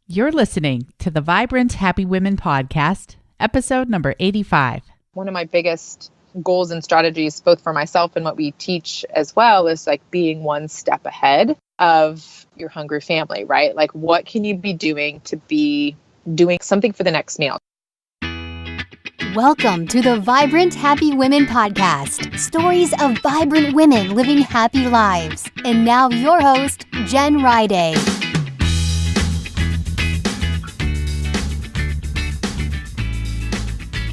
You're listening to the Vibrant Happy Women podcast, episode number 85. One of my biggest goals and strategies, both for myself and what we teach as well, is like being one step ahead of your hungry family, right? Like, what can you be doing to be doing something for the next meal? Welcome to the Vibrant Happy Women podcast. Stories of vibrant women living happy lives. And now your host, Jen Riday.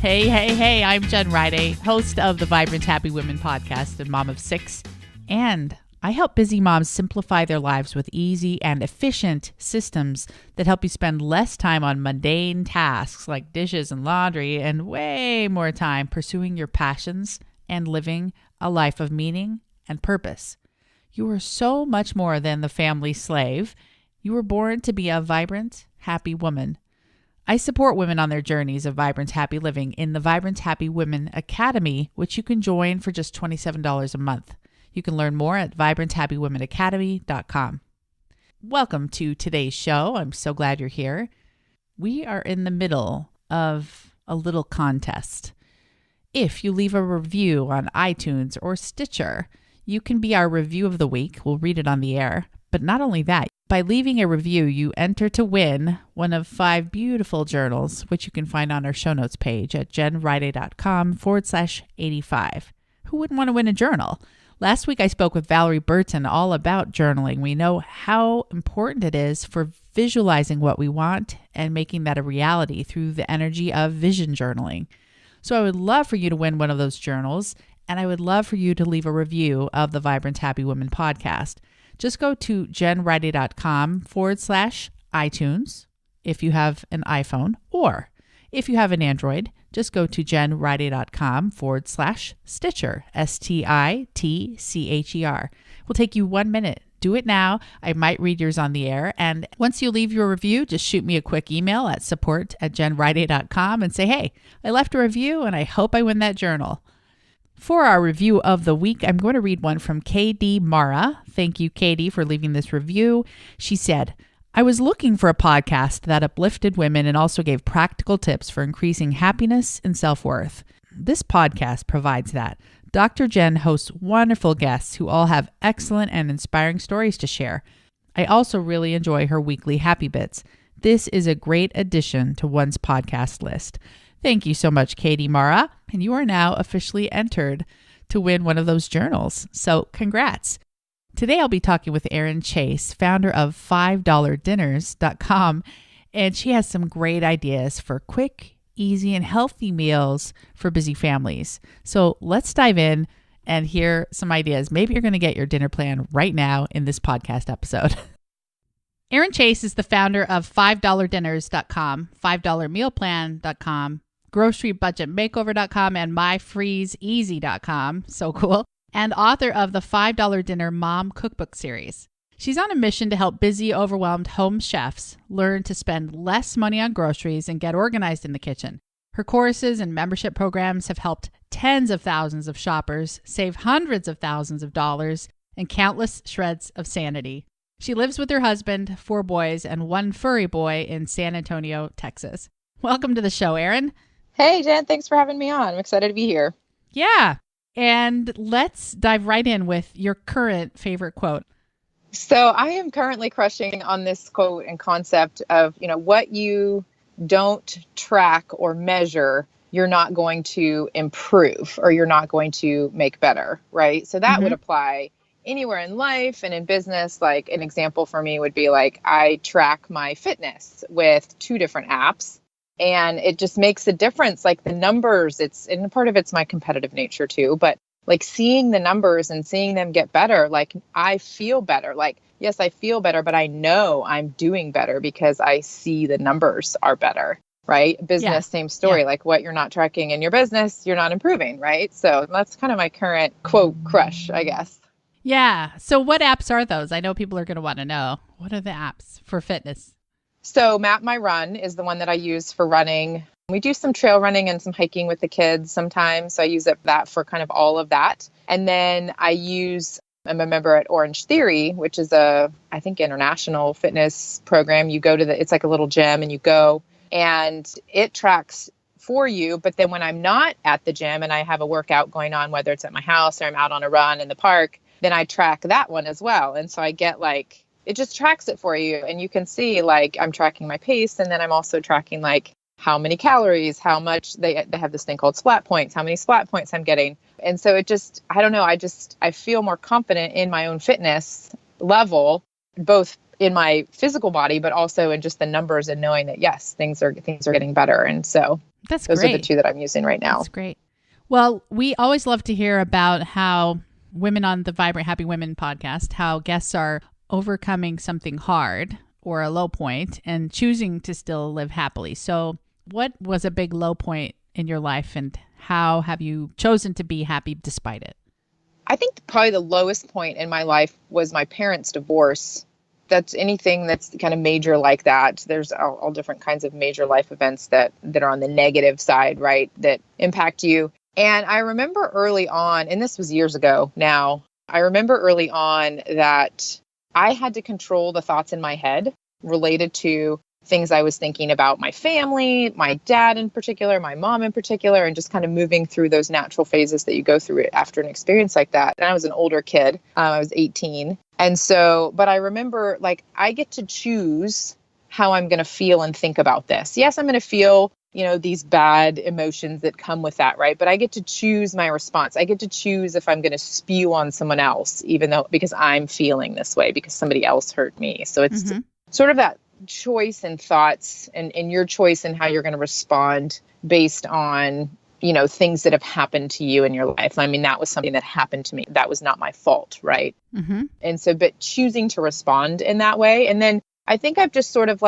Hey, I'm Jen Riday, host of the Vibrant Happy Women podcast and mom of 6. And I help busy moms simplify their lives with easy and efficient systems that help you spend less time on mundane tasks like dishes and laundry and way more time pursuing your passions and living a life of meaning and purpose. You are so much more than the family slave. You were born to be a vibrant, happy woman. I support women on their journeys of vibrant, happy living in the Vibrant Happy Women Academy, which you can join for just $27 a month. You can learn more at vibranthappywomenacademy.com. Welcome to today's show. I'm so glad you're here. We are in the middle of a little contest. If you leave a review on iTunes or Stitcher, you can be our review of the week. We'll read it on the air. But not only that, by leaving a review, you enter to win one of 5 beautiful journals, which you can find on our show notes page at jenriday.com/85. Who wouldn't want to win a journal? Last week, I spoke with Valerie Burton all about journaling. We know how important it is for visualizing what we want and making that a reality through the energy of vision journaling. So I would love for you to win one of those journals, and I would love for you to leave a review of the Vibrant Happy Women podcast. Just go to jenriday.com/iTunes if you have an iPhone, or if you have an Android, just go to jenriday.com/Stitcher, STITCHER. It will take you 1 minute. Do it now. I might read yours on the air. And once you leave your review, just shoot me a quick email at support@jenriday.com and say, hey, I left a review and I hope I win that journal. For our review of the week, I'm going to read one from KD Mara. Thank you, Katie, for leaving this review. She said, I was looking for a podcast that uplifted women and also gave practical tips for increasing happiness and self-worth. This podcast provides that. Dr. Jen hosts wonderful guests who all have excellent and inspiring stories to share. I also really enjoy her weekly Happy Bits. This is a great addition to one's podcast list. Thank you so much, Katie Mara. And you are now officially entered to win one of those journals. So congrats. Today I'll be talking with Erin Chase, founder of $5dinners.com. And she has some great ideas for quick, easy, and healthy meals for busy families. So let's dive in and hear some ideas. Maybe you're going to get your dinner plan right now in this podcast episode. Erin Chase is the founder of $5dinners.com, $5mealplan.com, grocerybudgetmakeover.com, and myfreezeeasy.com. So cool. And author of the $5 Dinner Mom Cookbook series. She's on a mission to help busy, overwhelmed home chefs learn to spend less money on groceries and get organized in the kitchen. Her courses and membership programs have helped tens of thousands of shoppers save hundreds of thousands of dollars and countless shreds of sanity. She lives with her husband, 4 boys, and 1 furry boy in San Antonio, Texas. Welcome to the show, Erin. Hey, Jen, thanks for having me on. I'm excited to be here. Yeah. And let's dive right in with your current favorite quote. So I am currently crushing on this quote and concept of, what you don't track or measure, you're not going to improve or you're not going to make better, right? So that would apply anywhere in life and in business. Like an example for me would be like, I track my fitness with 2 different apps. And it just makes a difference. Like the numbers, and part of it's my competitive nature too, but like seeing the numbers and seeing them get better, like I feel better. Like, yes, I feel better, but I know I'm doing better because I see the numbers are better, right? Business, same story. Yeah. Like what you're not tracking in your business, you're not improving, right? So that's kind of my current quote crush, I guess. Yeah. So what apps are those? I know people are going to want to know. What are the apps for fitness? So Map My Run is the one that I use for running. We do some trail running and some hiking with the kids sometimes. So I use that for kind of all of that. And then I use I'm a member at Orange Theory, which is I think, international fitness program. You go to it's like a little gym and you go and it tracks for you. But then when I'm not at the gym and I have a workout going on, whether it's at my house or I'm out on a run in the park, then I track that one as well. And so I get it just tracks it for you. And you can see I'm tracking my pace. And then I'm also tracking how many calories, how much they have this thing called splat points, how many splat points I'm getting. And so it just, I don't know, I feel more confident in my own fitness level, both in my physical body, but also in just the numbers and knowing that, yes, things are getting better. And so those are the two that I'm using right now. That's great. Well, we always love to hear about how women on the Vibrant Happy Women podcast, how guests are overcoming something hard or a low point and choosing to still live happily. So what was a big low point in your life and how have you chosen to be happy despite it? I think probably the lowest point in my life was my parents' divorce. That's anything that's kind of major like that. There's all different kinds of major life events that are on the negative side, right, that impact you. And I remember early on, and this was years ago now, I remember early on that I had to control the thoughts in my head related to things I was thinking about my family, my dad in particular, my mom in particular, and just kind of moving through those natural phases that you go through after an experience like that. And I was an older kid. I was 18. And so, but I remember I get to choose how I'm going to feel and think about this. Yes, I'm going to feel, these bad emotions that come with that, right? But I get to choose my response. I get to choose if I'm going to spew on someone else, because I'm feeling this way, because somebody else hurt me. So it's sort of that choice and thoughts and your choice and how you're going to respond based on, things that have happened to you in your life. I mean, that was something that happened to me. That was not my fault. Right. Mm-hmm. And so, but choosing to respond in that way. And then I think I've just sort of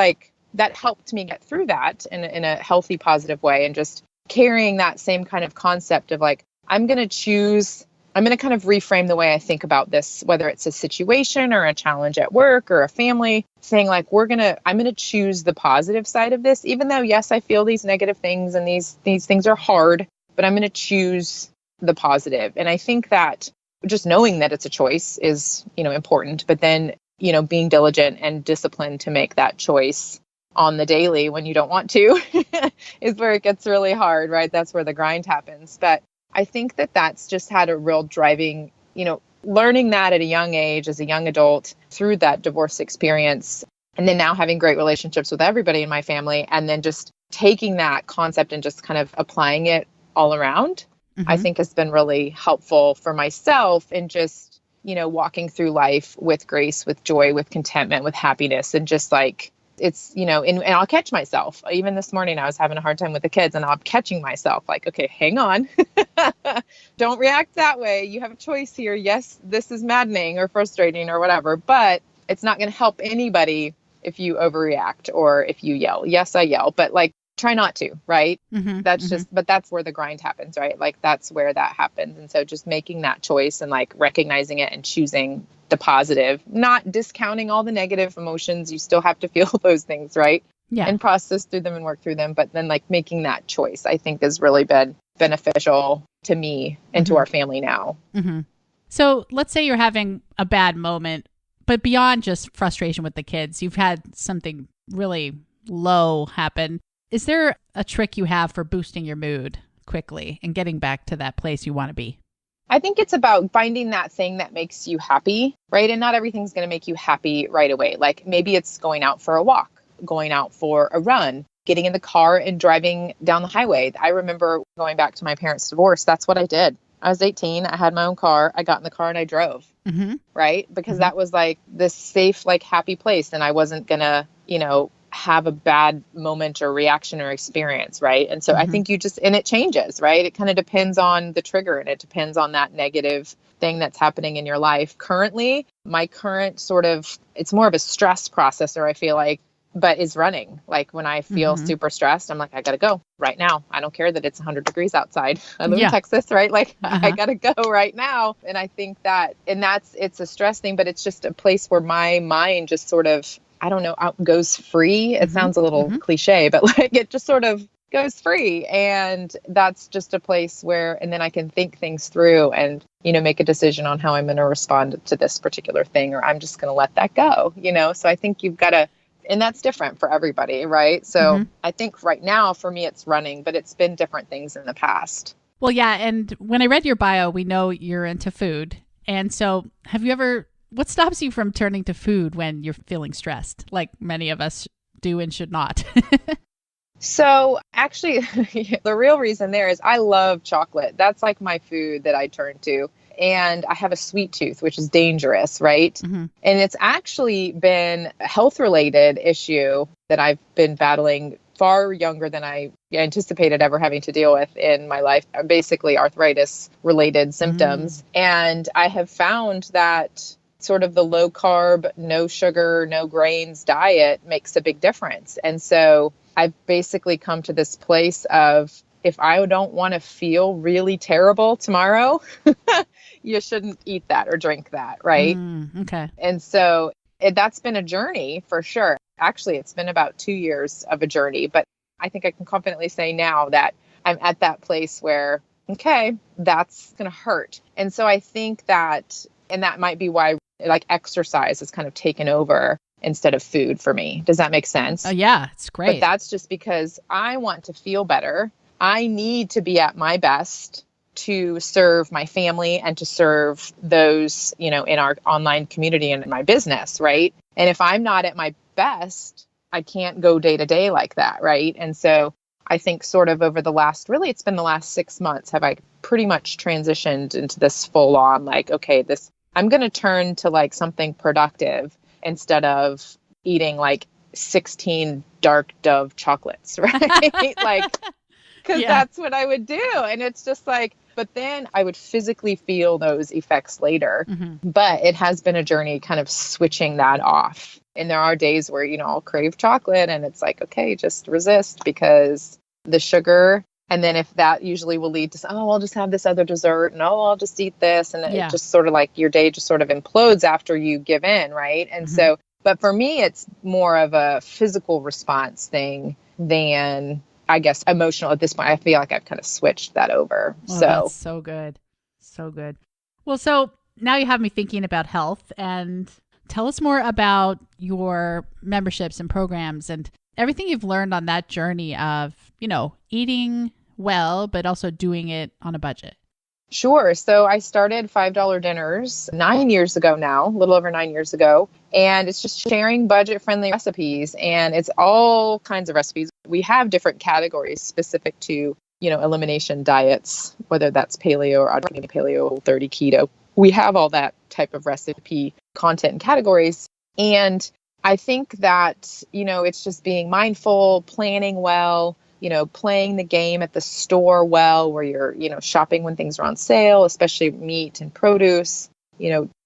that helped me get through that in a healthy, positive way. And just carrying that same kind of concept of I'm going to kind of reframe the way I think about this, whether it's a situation or a challenge at work or a family, saying I'm going to choose the positive side of this, even though, yes, I feel these negative things and these things are hard, but I'm going to choose the positive. And I think that just knowing that it's a choice is, important, but then, being diligent and disciplined to make that choice on the daily when you don't want to is where it gets really hard, right? That's where the grind happens. But I think that that's just had a real driving, learning that at a young age as a young adult through that divorce experience. And then now having great relationships with everybody in my family. And then just taking that concept and just kind of applying it all around, I think has been really helpful for myself in just, walking through life with grace, with joy, with contentment, with happiness. And just it's, and I'll catch myself. Even this morning, I was having a hard time with the kids and I'm catching myself okay, hang on. Don't react that way. You have a choice here. Yes, this is maddening or frustrating or whatever, but it's not going to help anybody if you overreact or if you yell. Yes, I yell, but try not to, right? But that's where the grind happens, right? That's where that happens. And so just making that choice and recognizing it and choosing the positive, not discounting all the negative emotions. You still have to feel those things, right? Yeah. And process through them and work through them. But then making that choice, I think has really been beneficial to me and to our family now. So let's say you're having a bad moment, but beyond just frustration with the kids, you've had something really low happen. Is there a trick you have for boosting your mood quickly and getting back to that place you want to be? I think it's about finding that thing that makes you happy, right? And not everything's going to make you happy right away. Maybe it's going out for a walk, going out for a run, getting in the car and driving down the highway. I remember going back to my parents' divorce. That's what I did. I was 18. I had my own car. I got in the car and I drove, right? Because that was this safe, happy place. And I wasn't going to, have a bad moment or reaction or experience, right? And so I think and it changes, right? It kind of depends on the trigger and it depends on that negative thing that's happening in your life. Currently, my current it's more of a stress processor, I feel but is running. When I feel super stressed, I'm I got to go right now. I don't care that it's 100 degrees outside. I live in Texas, right? I got to go right now. And I think it's a stress thing, but it's just a place where my mind just sort of I don't know, goes free. It sounds a little Mm-hmm. cliche, but like it just sort of goes free. And that's just a place where, and then I can think things through and, make a decision on how I'm going to respond to this particular thing, or I'm just going to let that go, So I think you've got to, and that's different for everybody, right? So I think right now for me, it's running, but it's been different things in the past. Well, yeah. And when I read your bio, we know you're into food. And so what stops you from turning to food when you're feeling stressed, like many of us do and should not? So actually, the real reason there is I love chocolate. That's like my food that I turn to. And I have a sweet tooth, which is dangerous, right? Mm-hmm. And it's actually been a health-related issue that I've been battling far younger than I anticipated ever having to deal with in my life, basically arthritis-related symptoms. And I have found that sort of the low carb, no sugar, no grains diet makes a big difference. And so I've basically come to this place of, if I don't want to feel really terrible tomorrow, you shouldn't eat that or drink that, right? Okay. And so that's been a journey for sure. Actually, it's been about 2 years of a journey, but I think I can confidently say now that I'm at that place where, okay, that's going to hurt. And so I think that, and that might be why like exercise has kind of taken over instead of food for me. Does that make sense? Oh, yeah, it's great. But that's just because I want to feel better. I need to be at my best to serve my family and to serve those, in our online community and in my business, right? And if I'm not at my best, I can't go day to day like that, right? And so I think sort of over it's been the last 6 months, have I pretty much transitioned into this full on, like, okay, I'm going to turn to like something productive instead of eating like 16 dark Dove chocolates, right? Like, because that's what I would do. And it's just like, but then I would physically feel those effects later. Mm-hmm. But it has been a journey kind of switching that off. And there are days where, I'll crave chocolate and it's like, okay, just resist because the sugar. And then if that usually will lead to, I'll just have this other dessert. And I'll just eat this. And it just sort of like your day just sort of implodes after you give in. Right. And so, but for me, it's more of a physical response thing than, I guess, emotional at this point. I feel like I've kind of switched that over. Oh, that's so good. So good. Well, so now you have me thinking about health, and tell us more about your memberships and programs and everything you've learned on that journey of, eating well, but also doing it on a budget. Sure. So I started $5 dinners 9 years ago now, a little over 9 years ago. And it's just sharing budget-friendly recipes. And it's all kinds of recipes. We have different categories specific to, elimination diets, whether that's paleo or autoimmune paleo, 30 keto. We have all that type of recipe content and categories. And I think that, it's just being mindful, planning well, playing the game at the store well, where you're, shopping when things are on sale, especially meat and produce,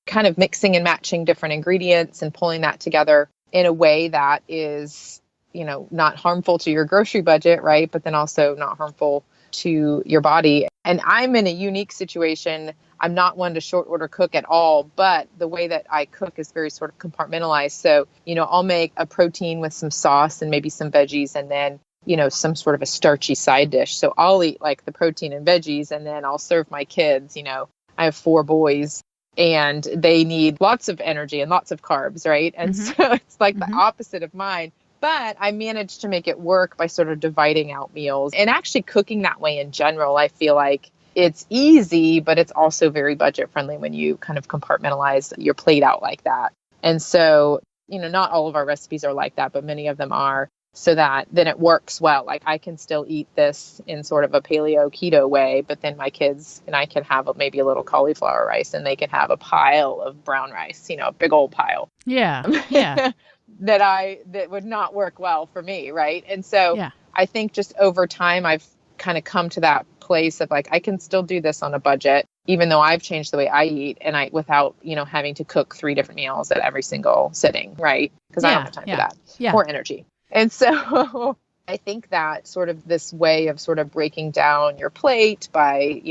kind of mixing and matching different ingredients and pulling that together in a way that is, not harmful to your grocery budget, right? But then also not harmful to your body. And I'm in a unique situation. I'm not one to short order cook at all, but the way that I cook is very sort of compartmentalized. So, I'll make a protein with some sauce and maybe some veggies, and then some sort of a starchy side dish. So I'll eat like the protein and veggies, and then I'll serve my kids. I have 4 boys and they need lots of energy and lots of carbs, right? And so it's like the opposite of mine. But I managed to make it work by sort of dividing out meals and actually cooking that way in general. I feel like it's easy, but it's also very budget friendly when you kind of compartmentalize your plate out like that. And so, not all of our recipes are like that, but many of them are. So that then it works well. Like I can still eat this in sort of a paleo keto way, but then my kids and I can have maybe a little cauliflower rice, and they can have a pile of brown rice, a big old pile. Yeah. Yeah. that would not work well for me. Right. And so I think just over time, I've kind of come to that place of like, I can still do this on a budget, even though I've changed the way I eat, and without, having to cook 3 different meals at every single sitting. Right. Because I don't have time for that or energy. And so I think that sort of this way of sort of breaking down your plate by,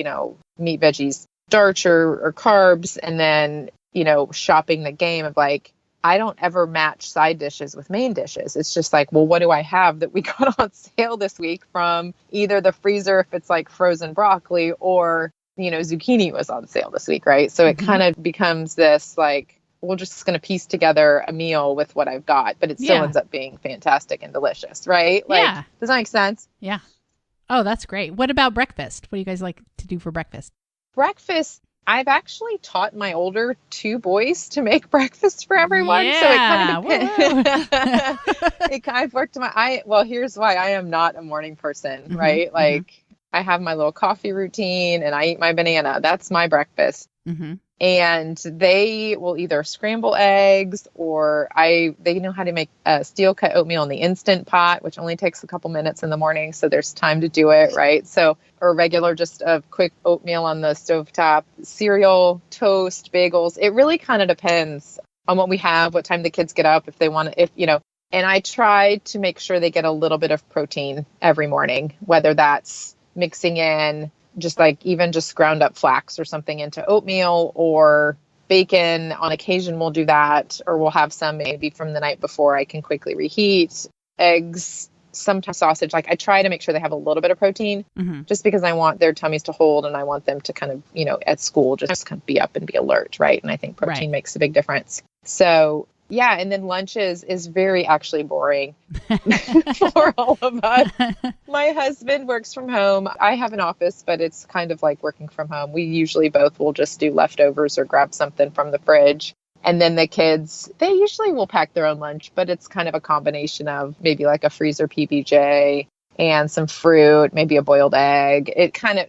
meat, veggies, starch or carbs, and then, shopping the game of like, I don't ever match side dishes with main dishes. It's just like, well, what do I have that we got on sale this week from either the freezer, if it's like frozen broccoli, or, zucchini was on sale this week, right? So it kind of becomes this like, we're just going to piece together a meal with what I've got, but it still ends up being fantastic and delicious, right? Like, does that make sense? Yeah. Oh, that's great. What about breakfast? What do you guys like to do for breakfast? Breakfast, I've actually taught my older 2 boys to make breakfast for everyone. So it kind of depends. I've worked well, here's why I am not a morning person, right? Like I have my little coffee routine and I eat my banana. That's my breakfast. And they will either scramble eggs or they know how to make steel cut oatmeal in the Instant Pot, which only takes a couple minutes in the morning. So there's time to do it, right? So, or regular, just a quick oatmeal on the stovetop, cereal, toast, bagels. It really kind of depends on what we have, what time the kids get up, if they want to, and I try to make sure they get a little bit of protein every morning, whether that's mixing in even just ground up flax or something into oatmeal, or bacon. On occasion, we'll do that, or we'll have some maybe from the night before I can quickly reheat. Eggs, sometimes sausage. Like I try to make sure they have a little bit of protein just because I want their tummies to hold and I want them to kind of, at school, just kind of be up and be alert. Right. And I think protein makes a big difference. So yeah. And then lunches is very actually boring for all of us. My husband works from home. I have an office, but it's kind of like working from home. We usually both will just do leftovers or grab something from the fridge. And then the kids, they usually will pack their own lunch, but it's kind of a combination of maybe like a freezer PBJ and some fruit, maybe a boiled egg.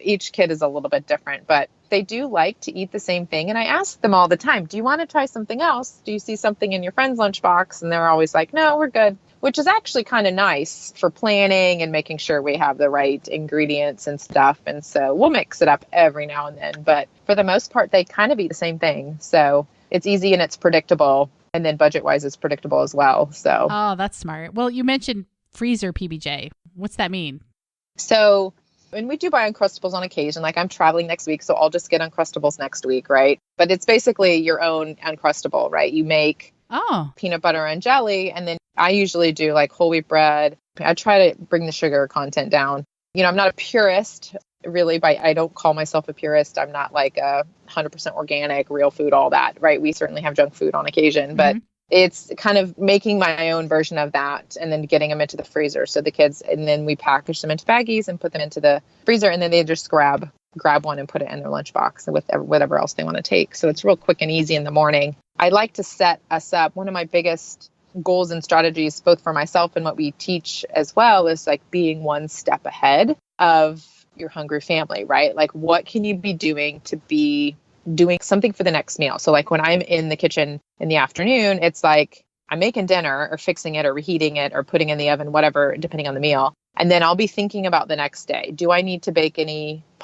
Each kid is a little bit different, but they do like to eat the same thing. And I ask them all the time, do you want to try something else? Do you see something in your friend's lunchbox? And they're always like, no, we're good, which is actually kind of nice for planning and making sure we have the right ingredients and stuff. And so we'll mix it up every now and then. But for the most part, they kind of eat the same thing. So it's easy and it's predictable. And then budget-wise, it's predictable as well. So. Oh, that's smart. Well, you mentioned freezer PBJ. What's that mean? So when we do buy Uncrustables on occasion, like I'm traveling next week, so I'll just get Uncrustables next week, right? But it's basically your own Uncrustable, right? You make peanut butter and jelly, and then I usually do like whole wheat bread. I try to bring the sugar content down. I'm not a purist, really. I don't call myself a purist. I'm not like a 100% organic, real food, all that, right? We certainly have junk food on occasion, but it's kind of making my own version of that and then getting them into the freezer. So the kids, and then we package them into baggies and put them into the freezer, and then they just grab one and put it in their lunchbox and with whatever else they want to take. So it's real quick and easy in the morning. I like to set us up. One of my biggest goals and strategies, both for myself and what we teach as well, is like being one step ahead of your hungry family, right? Like what can you be doing to be doing something for the next meal? So like when I'm in the kitchen in the afternoon, it's like I'm making dinner or fixing it or reheating it or putting in the oven, whatever, depending on the meal. And then I'll be thinking about the next day. Do I need to bake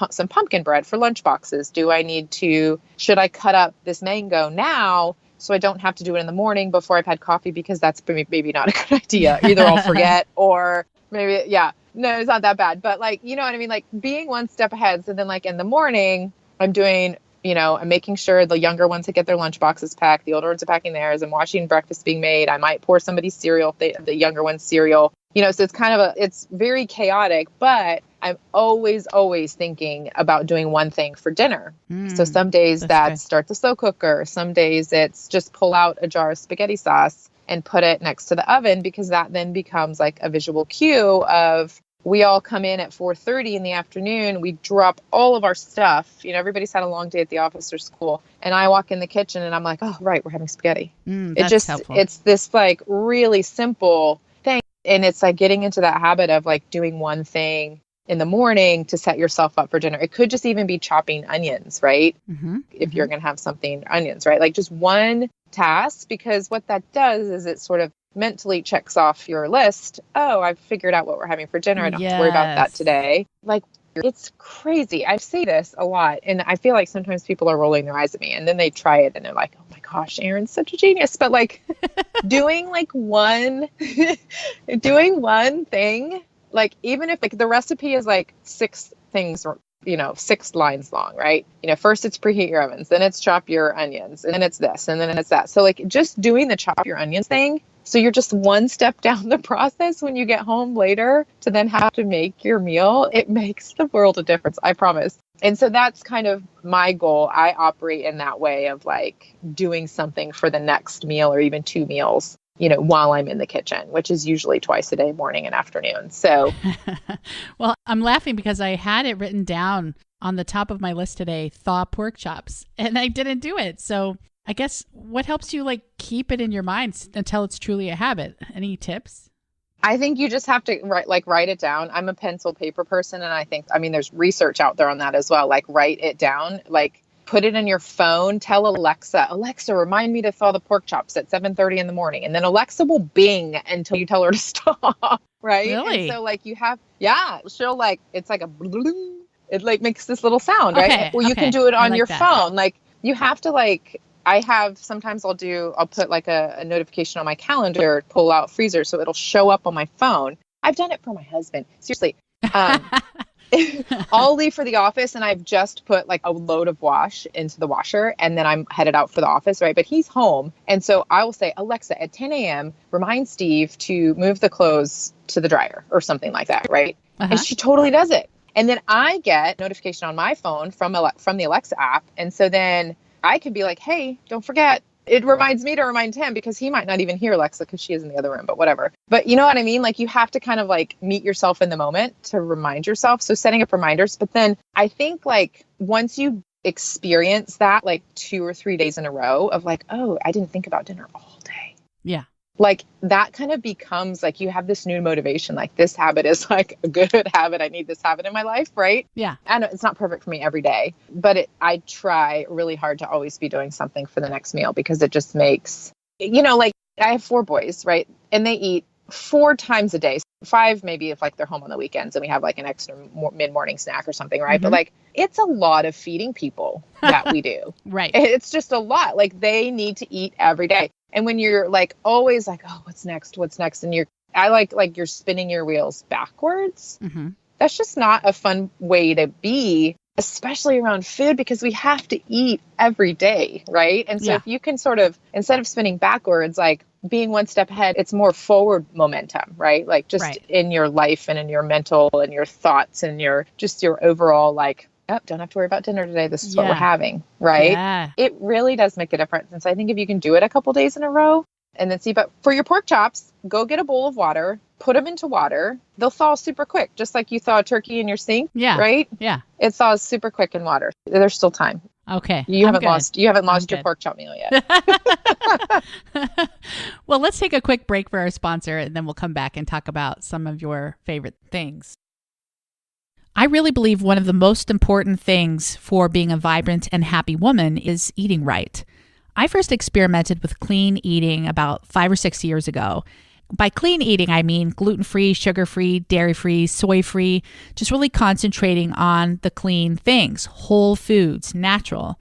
some pumpkin bread for lunch boxes? Should I cut up this mango now so I don't have to do it in the morning before I've had coffee, because that's maybe not a good idea. Either I'll forget or maybe, no, it's not that bad. But like, you know what I mean? Like being one step ahead. So then like in the morning, I'm doing, I'm making sure the younger ones get their lunch boxes packed. The older ones are packing theirs. I'm watching breakfast being made. I might pour somebody's cereal, the younger one's cereal. So it's kind of it's very chaotic, but I'm always thinking about doing one thing for dinner. So some days that's start the slow cooker. Some days it's just pull out a jar of spaghetti sauce and put it next to the oven, because that then becomes like a visual cue of, we all come in at 4:30 in the afternoon. We drop all of our stuff. Everybody's had a long day at the office or school. And I walk in the kitchen and I'm like, oh, right, we're having spaghetti. That's helpful. It's this like really simple thing. And it's like getting into that habit of like doing one thing in the morning to set yourself up for dinner. It could just even be chopping onions, right? If you're going to have onions, right? Like just one task, because what that does is it sort of mentally checks off your list. Oh, I've figured out what we're having for dinner. I don't have to worry about that today. Like, it's crazy. I say this a lot, and I feel like sometimes people are rolling their eyes at me, and then they try it and they're like, oh my gosh, Erin's such a genius. But like doing one thing, like even if like the recipe is like 6 things 6 lines long, right? First it's preheat your ovens, then it's chop your onions, and then it's this, and then it's that. So like just doing the chop your onions thing. So you're just one step down the process when you get home later to then have to make your meal. It makes the world of difference, I promise. And so that's kind of my goal. I operate in that way of like doing something for the next meal or even 2 meals, while I'm in the kitchen, which is usually twice a day, morning and afternoon. So, well, I'm laughing because I had it written down on the top of my list today, thaw pork chops, and I didn't do it. So I guess what helps you like keep it in your mind until it's truly a habit? Any tips? I think you just have to write it down. I'm a pencil paper person. And there's research out there on that as well. Like write it down, like put it in your phone, tell Alexa, remind me to thaw the pork chops at 7:30 in the morning. And then Alexa will bing until you tell her to stop. Right. Really? And so like she'll like, it's like it like makes this little sound, right? Okay, Well, you can do it on your that. phone. Like you have to sometimes I'll put like a notification on my calendar, pull out freezer. So it'll show up on my phone. I've done it for my husband. Seriously. I'll leave for the office and I've just put like a load of wash into the washer and then I'm headed out for the office, right? But he's home. And so I will say, Alexa, at 10 a.m., remind Steve to move the clothes to the dryer or something like that, right? Uh-huh. And she totally does it. And then I get notification on my phone from the Alexa app. And so then I can be like, hey, don't forget. It reminds me to remind him because he might not even hear Alexa because she is in the other room, but whatever. But you know what I mean? Like you have to kind of like meet yourself in the moment to remind yourself. So setting up reminders. But then I think like once you experience that like 2 or 3 days in a row of like, oh, I didn't think about dinner all day. Yeah. Like that kind of becomes like you have this new motivation. Like this habit is like a good habit. I need this habit in my life, right? Yeah. I know it's not perfect for me every day, but I try really hard to always be doing something for the next meal because it just makes, like I have 4 boys, right? And they eat 4 times a day. 5 maybe if like they're home on the weekends and we have like an extra mid-morning snack or something, right? Mm-hmm. But like it's a lot of feeding people that we do. Right. It's just a lot. Like they need to eat every day. And when you're like always like, oh, what's next? And you're spinning your wheels backwards. Mm-hmm. That's just not a fun way to be, especially around food, because we have to eat every day, right? And so if you can sort of, instead of spinning backwards, like being one step ahead, it's more forward momentum, right? Like just in your life and in your mental and your thoughts and your overall like, oh, don't have to worry about dinner today. This is what we're having, right? Yeah. It really does make a difference. And so I think if you can do it a couple days in a row and then see, but for your pork chops, go get a bowl of water, put them into water. They'll thaw super quick, just like you thaw a turkey in your sink, right? Yeah. It thaws super quick in water. There's still time. Okay. You haven't lost your pork chop meal yet. Well, let's take a quick break for our sponsor and then we'll come back and talk about some of your favorite things. I really believe one of the most important things for being a vibrant and happy woman is eating right. I first experimented with clean eating about 5 or 6 years ago. By clean eating, I mean gluten-free, sugar-free, dairy-free, soy-free, just really concentrating on the clean things, whole foods, natural.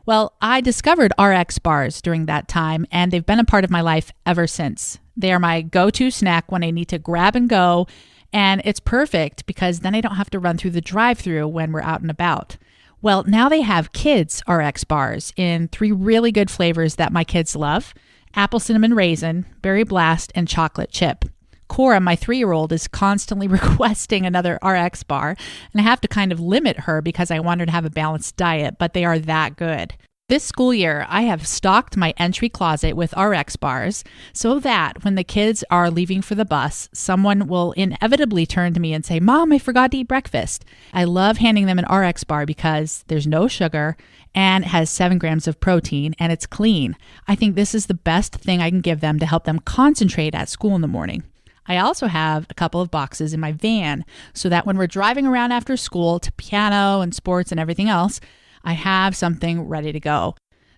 Well, I discovered RX bars during that time, and they've been a part of my life ever since. They are my go-to snack when I need to grab and go. And it's perfect because then I don't have to run through the drive-thru when we're out and about. Well, now they have kids RX bars in 3 really good flavors that my kids love: apple cinnamon raisin, berry blast, and chocolate chip. Cora, my 3-year-old, is constantly requesting another RX bar, and I have to kind of limit her because I want her to have a balanced diet, but they are that good. This school year, I have stocked my entry closet with RX bars so that when the kids are leaving for the bus, someone will inevitably turn to me and say, "Mom, I forgot to eat breakfast." I love handing them an RX bar because there's no sugar and has 7 grams of protein and it's clean. I think this is the best thing I can give them to help them concentrate at school in the morning. I also have a couple of boxes in my van so that when we're driving around after school to piano and sports and everything else, I have something ready to go.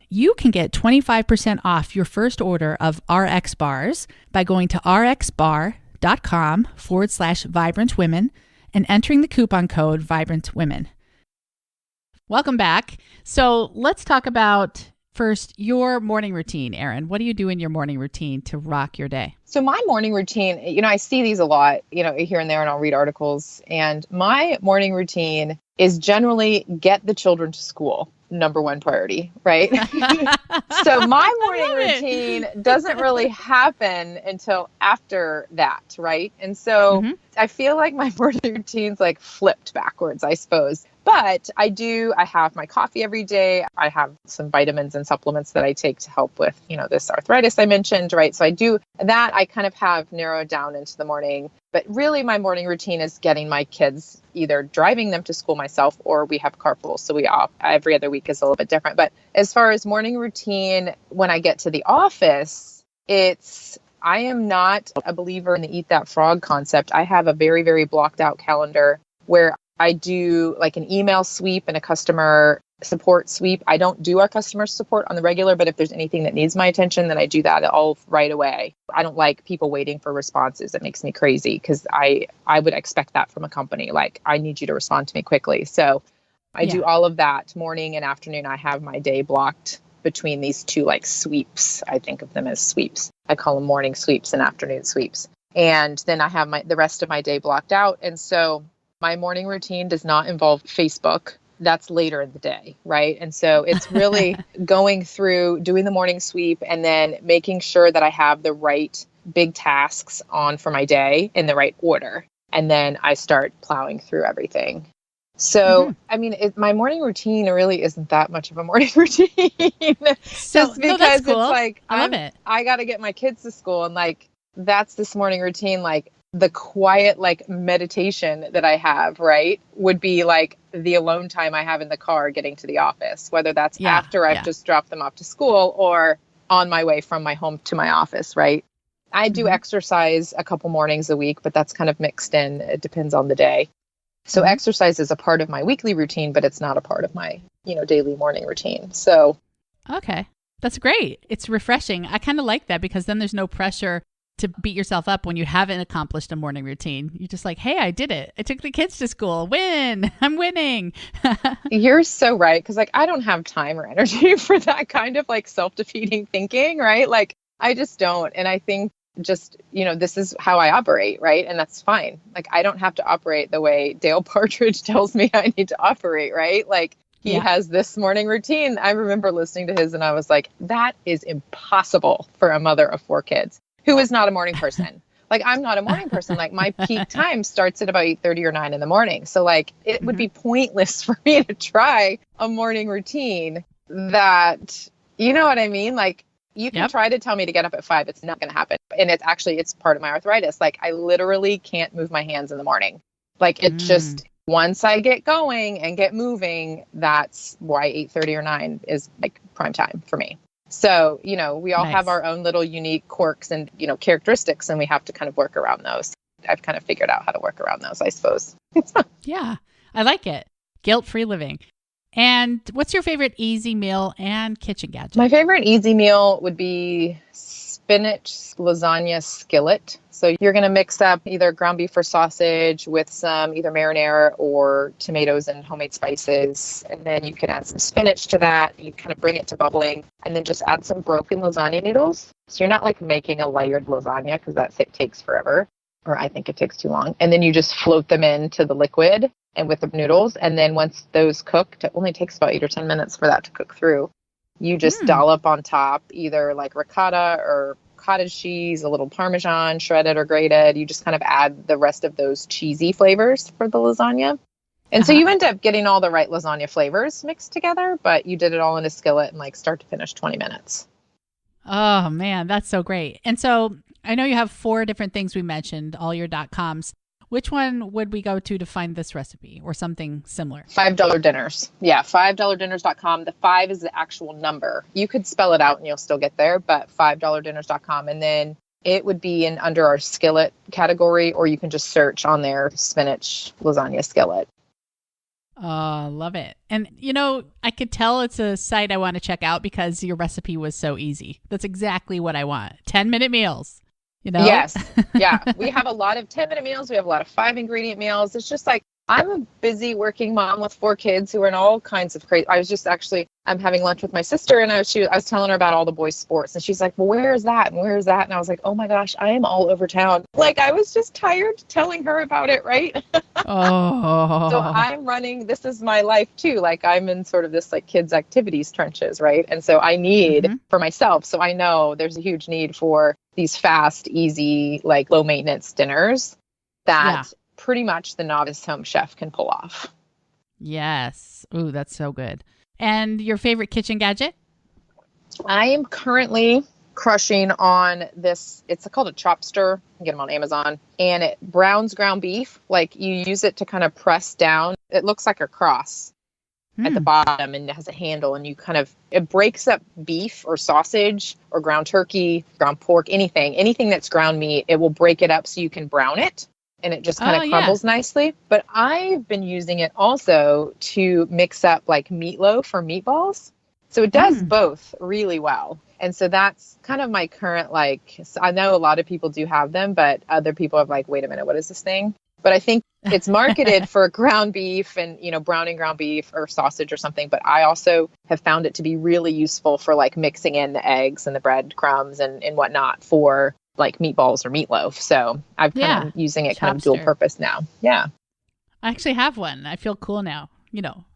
You can get 25% off your first order of RX bars by going to rxbar.com/vibrantwomen and entering the coupon code vibrantwomen. Welcome back. So let's talk about first your morning routine, Erin. What do you do in your morning routine to rock your day? So my morning routine, I see these a lot, here and there, and I'll read articles. And my morning routine is generally get the children to school. Number one priority, right? So my morning routine doesn't really happen until after that, right? And so I feel like my morning routine's like flipped backwards, I suppose. But I have my coffee every day. I have some vitamins and supplements that I take to help with, this arthritis I mentioned, right? So I do that. I kind of have narrowed down into the morning. But really, my morning routine is getting my kids, either driving them to school myself, or we have carpools. So every other week is a little bit different. But as far as morning routine, when I get to the office, I am not a believer in the eat that frog concept. I have a very, very blocked out calendar where I do like an email sweep and a customer support sweep. I don't do our customer support on the regular, but if there's anything that needs my attention, then I do that all right away. I don't like people waiting for responses. It makes me crazy because I would expect that from a company. Like, I need you to respond to me quickly. So I do all of that morning and afternoon. I have my day blocked between these two like sweeps. I think of them as sweeps. I call them morning sweeps and afternoon sweeps. And then I have the rest of my day blocked out. And so my morning routine does not involve Facebook. That's later in the day, right? And so it's really going through doing the morning sweep and then making sure that I have the right big tasks on for my day in the right order. And then I start plowing through everything. So, I mean, my morning routine really isn't that much of a morning routine. Just because cool. It's like, I love it. I got to get my kids to school, and like, that's this morning routine. Like, the quiet, like, meditation that I have, right, would be like the alone time I have in the car getting to the office, whether that's after I've just dropped them off to school or on my way from my home to my office, right? I do exercise a couple mornings a week, but that's kind of mixed in. It depends on the day. So exercise is a part of my weekly routine, but it's not a part of my, daily morning routine. So. Okay. That's great. It's refreshing. I kind of like that because then there's no pressure to beat yourself up when you haven't accomplished a morning routine. You're just like, hey, I did it. I took the kids to school. Win. I'm winning. You're so right. Because like, I don't have time or energy for that kind of like self-defeating thinking, right? Like, I just don't. And I think just, this is how I operate, right? And that's fine. Like, I don't have to operate the way Dale Partridge tells me I need to operate, right? Like, he has this morning routine. I remember listening to his and I was like, that is impossible for a mother of 4 kids. Who is not a morning person. Like, I'm not a morning person. Like, my peak time starts at about 8:30 or 9 in the morning. So like, it would be pointless for me to try a morning routine that, you know what I mean? Like, you can try to tell me to get up at 5. It's not going to happen. And it's part of my arthritis. Like, I literally can't move my hands in the morning. Like, it just, once I get going and get moving, that's why 8:30 or 9 is like prime time for me. So, we all have our own little unique quirks and, characteristics, and we have to kind of work around those. I've kind of figured out how to work around those, I suppose. Yeah, I like it. Guilt-free living. And what's your favorite easy meal and kitchen gadget? My favorite easy meal would be spinach lasagna skillet. So you're going to mix up either ground beef or sausage with some either marinara or tomatoes and homemade spices. And then you can add some spinach to that. You kind of bring it to bubbling and then just add some broken lasagna noodles. So you're not like making a layered lasagna because that takes forever, or I think it takes too long. And then you just float them into the liquid and with the noodles. And then once those cook, it only takes about 8 or 10 minutes for that to cook through. You just dollop on top either like ricotta or cottage cheese, a little Parmesan, shredded or grated. You just kind of add the rest of those cheesy flavors for the lasagna. And so you end up getting all the right lasagna flavors mixed together, but you did it all in a skillet in like start to finish 20 minutes. Oh man, that's so great. And so I know you have 4 different things we mentioned, all your .coms. Which one would we go to find this recipe or something similar? $5 dinners. Yeah, $5dinners.com. The 5 is the actual number. You could spell it out and you'll still get there, but $5dinners.com. And then it would be under our skillet category, or you can just search on there spinach lasagna skillet. Oh, love it. And, I could tell it's a site I want to check out because your recipe was so easy. That's exactly what I want. 10-minute meals. Yes. Yeah. We have a lot of 10-minute meals. We have a lot of 5-ingredient meals. It's just like, I'm a busy working mom with 4 kids who are in all kinds of crazy. I I'm having lunch with my sister, and I was telling her about all the boys' sports, and she's like, well, where is that? And where is that? And I was like, oh my gosh, I am all over town. Like, I was just tired telling her about it, right? Oh. So I'm running, this is my life too. Like, I'm in sort of this like kids activities trenches, right? And so I need for myself. So I know there's a huge need for these fast, easy, like low maintenance dinners that pretty much the novice home chef can pull off. Yes. Ooh, that's so good. And your favorite kitchen gadget? I am currently crushing on this. It's called a chopster. You can get them on Amazon. And it browns ground beef. Like, you use it to kind of press down. It looks like a cross at the bottom, and it has a handle, and it breaks up beef or sausage or ground turkey, ground pork, anything that's ground meat. It will break it up so you can brown it, and it just kind of crumbles nicely. But I've been using it also to mix up like meatloaf or meatballs. So it does both really well. And so that's kind of my current, like, I know a lot of people do have them, but other people are like, wait a minute, what is this thing? But I think it's marketed for ground beef and, browning ground beef or sausage or something. But I also have found it to be really useful for like mixing in the eggs and the breadcrumbs and whatnot for like meatballs or meatloaf. So I'm kind of using it kind of dual purpose now. Yeah. I actually have one. I feel cool now.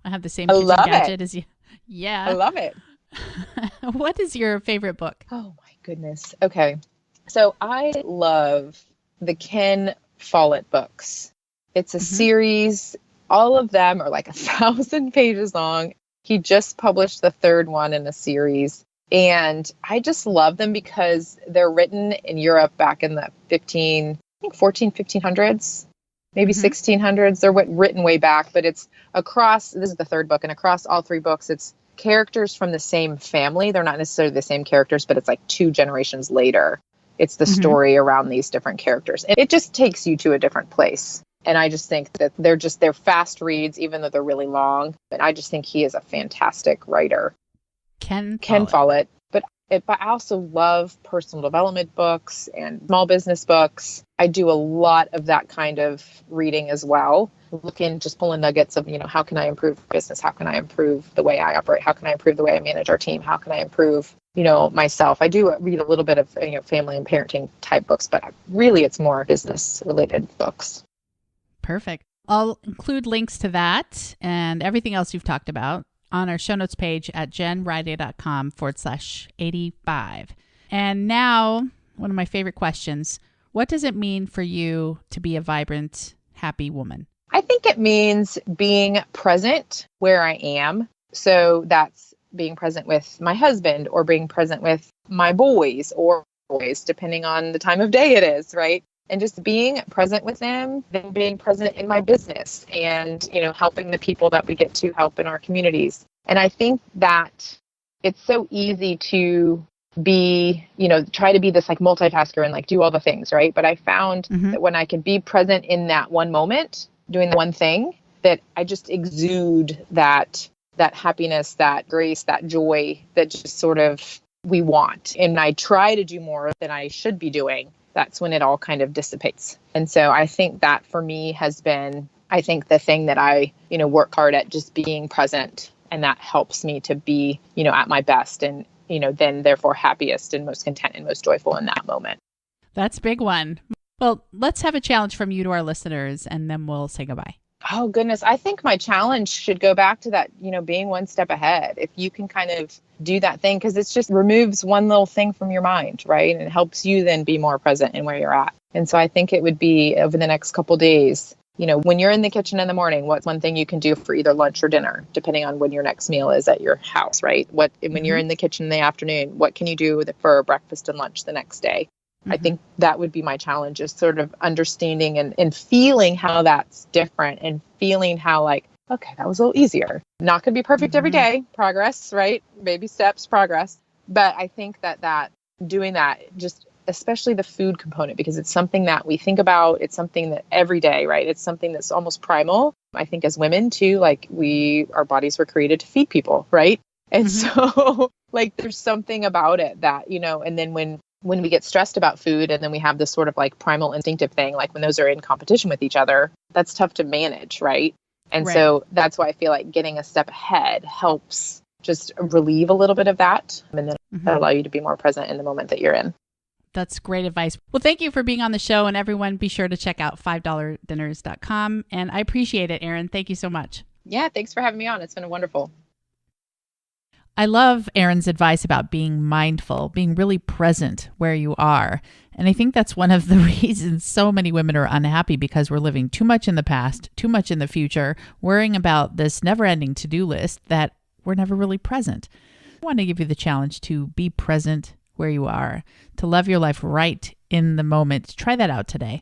I have the same kitchen gadget as you. Yeah. I love it. What is your favorite book? Oh my goodness. Okay. So I love the Ken Follett books. It's a series. All of them are like 1,000 pages long. He just published the third one in the series. And I just love them because they're written in Europe back in the 1500s, maybe 1600s. They're written way back, but it's across, this is the third book, and across all three books, it's characters from the same family. They're not necessarily the same characters, but it's like 2 generations later. It's the story around these different characters. And it just takes you to a different place. And I just think that they're fast reads, even though they're really long. But I just think he is a fantastic writer. Ken Follett. But I also love personal development books and small business books. I do a lot of that kind of reading as well. Just pulling nuggets of, how can I improve business? How can I improve the way I operate? How can I improve the way I manage our team? How can I improve, myself? I do read a little bit of, family and parenting type books, but really it's more business related books. Perfect. I'll include links to that and everything else you've talked about on our show notes page at jenriday.com/85. And now, one of my favorite questions, what does it mean for you to be a vibrant, happy woman? I think it means being present where I am. So that's being present with my husband or being present with my boys or boys, depending on the time of day it is, right? And just being present with them, then being present in my business and, helping the people that we get to help in our communities. And I think that it's so easy to be, try to be this like multitasker and like do all the things, right? But I found that when I can be present in that one moment, doing the one thing, that I just exude that happiness, that grace, that joy that just sort of we want. And I try to do more than I should be doing. That's when it all kind of dissipates. And so I think that for me has been, the thing that I, work hard at, just being present. And that helps me to be, at my best and, then therefore happiest and most content and most joyful in that moment. That's a big one. Well, let's have a challenge from you to our listeners and then we'll say goodbye. Oh, goodness. I think my challenge should go back to that, being one step ahead. If you can kind of do that thing, because it just removes one little thing from your mind, right? And it helps you then be more present in where you're at. And so I think it would be over the next couple days, when you're in the kitchen in the morning, what's one thing you can do for either lunch or dinner, depending on when your next meal is at your house, right? When you're in the kitchen in the afternoon, what can you do for breakfast and lunch the next day? I think that would be my challenge, is sort of understanding and feeling how that's different and feeling how like, okay, that was a little easier. Not going to be perfect every day. Progress, right? Baby steps, progress. But I think that doing that, just especially the food component, because it's something that we think about. It's something that every day, right? It's something that's almost primal. I think as women too, like our bodies were created to feed people, right? And so like there's something about it that, and then when we get stressed about food and then we have this sort of like primal instinctive thing, like when those are in competition with each other, that's tough to manage, right? And so that's why I feel like getting a step ahead helps just relieve a little bit of that, and then allow you to be more present in the moment that you're in. That's great advice. Well, thank you for being on the show, and everyone be sure to check out $5dinners.com. And I appreciate it, Erin. Thank you so much. Yeah, thanks for having me on. It's been wonderful. I love Erin's advice about being mindful, being really present where you are. And I think that's one of the reasons so many women are unhappy, because we're living too much in the past, too much in the future, worrying about this never-ending to-do list that we're never really present. I want to give you the challenge to be present where you are, to love your life right in the moment. Try that out today.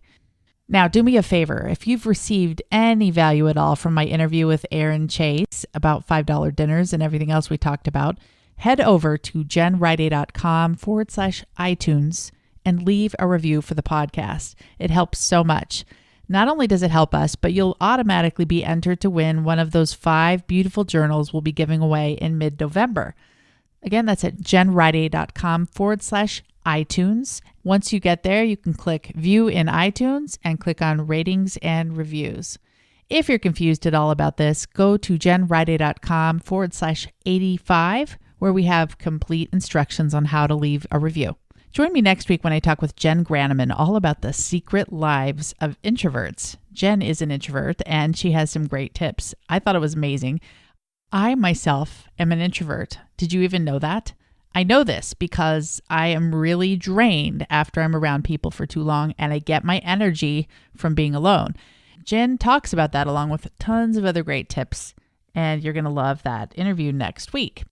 Now, do me a favor. If you've received any value at all from my interview with Erin Chase about $5 dinners and everything else we talked about, head over to jenriday.com/iTunes and leave a review for the podcast. It helps so much. Not only does it help us, but you'll automatically be entered to win one of those 5 beautiful journals we'll be giving away in mid-November. Again, that's at jenriday.com/iTunes. Once you get there, you can click View in iTunes and click on Ratings and Reviews. If you're confused at all about this, go to jenriday.com/85, where we have complete instructions on how to leave a review. Join me next week when I talk with Jen Granneman all about the secret lives of introverts. Jen is an introvert, and she has some great tips. I thought it was amazing. I myself am an introvert. Did you even know that? I know this because I am really drained after I'm around people for too long, and I get my energy from being alone. Jen talks about that along with tons of other great tips, and you're going to love that interview next week.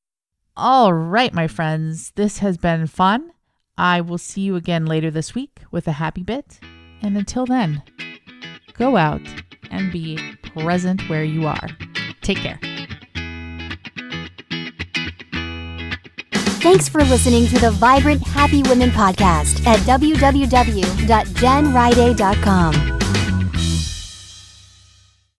All right, my friends, this has been fun. I will see you again later this week with a happy bit. And until then, go out and be present where you are. Take care. Thanks for listening to the Vibrant Happy Women podcast at www.jenriday.com.